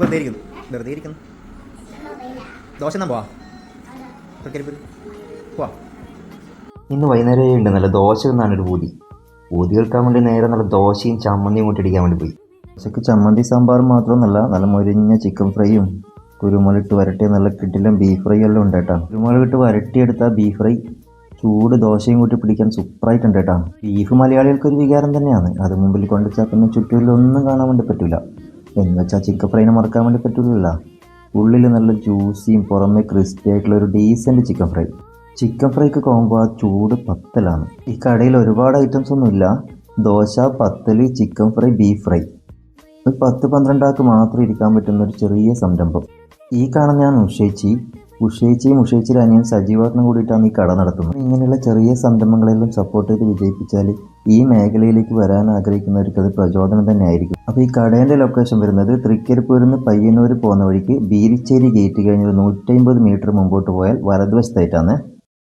വെറുതെ ഇരിക്കുന്നു. ദോശ എന്നാ പോവാ. ഇന്ന് വൈകുന്നേരം ഉണ്ട് നല്ല ദോശ എന്നാണ് ഒരു പൂതി കേൾക്കാൻ വേണ്ടി നേരെ നല്ല ദോശയും ചമ്മന്തിയും കൂട്ടിടിക്കാൻ വേണ്ടി പോയി. ദോശക്ക് ചമ്മന്തി സാമ്പാറും മാത്രമൊന്നുമല്ല, നല്ല മൊരിഞ്ഞ ചിക്കൻ ഫ്രൈയും കുരുമുളകിട്ട് വരട്ടിയ നല്ല കിട്ടിലും ബീഫ് ഫ്രൈ എല്ലാം ഉണ്ട് കേട്ടോ. കുരുമുളകിട്ട് വരട്ടിയെടുത്ത ബീഫ് ഫ്രൈ ചൂട് ദോശയും കൂട്ടി പിടിക്കാൻ സൂപ്പറായിട്ടുണ്ട് കേട്ടോ. ബീഫ് മലയാളികൾക്കൊരു വികാരം തന്നെയാണ്. അത് മുമ്പിൽ കൊണ്ടുവച്ചാൽ പിന്നെ ചുറ്റൂരിലൊന്നും കാണാൻ വേണ്ടി പറ്റില്ല. എന്ന് വെച്ചാൽ ചിക്കൻ ഫ്രൈനെ മറക്കാൻ വേണ്ടി പറ്റില്ലല്ലോ. ഉള്ളിൽ നല്ല ജ്യൂസിയും പുറമെ ക്രിസ്പി ആയിട്ടുള്ള ഒരു ഡീസൻറ്റ് ചിക്കൻ ഫ്രൈ. ചിക്കൻ ഫ്രൈക്ക് കോമ്പോ ആ ചൂട് പത്തലാണ്. ഈ കടയിൽ ഒരുപാട് ഐറ്റംസ് ഒന്നുമില്ല. ദോശ, പത്തൽ, ചിക്കൻ ഫ്രൈ, ബീഫ് ഫ്രൈ. ഒരു 10-12 ആൾക്ക് മാത്രം ഇരിക്കാൻ പറ്റുന്ന ഒരു ചെറിയ സംരംഭം. ഈ കാണുന്ന ഞാൻ ഉഷേച്ചിയുടെ അനിയൻ സജീവാറിനും കൂടിയിട്ടാണ് ഈ കട നടത്തുന്നത്. ഇങ്ങനെയുള്ള ചെറിയ സംരംഭങ്ങളെല്ലാം സപ്പോർട്ട് ചെയ്ത് വിജയിപ്പിച്ചാൽ ഈ മേഖലയിലേക്ക് വരാൻ ആഗ്രഹിക്കുന്നവർക്ക് അത് പ്രചോദനം തന്നെ ആയിരിക്കും. അപ്പോൾ ഈ കടേൻ്റെ ലൊക്കേഷൻ വരുന്നത് തൃക്കരിപ്പൂരിൽ നിന്ന് പയ്യന്നൂർ പോകുന്ന വഴിക്ക് ബീരിച്ചേരി ഗേറ്റ് കഴിഞ്ഞ് 150 മീറ്റർ മുമ്പോട്ട് പോയാൽ വലതുവശത്തായിട്ടാണ്.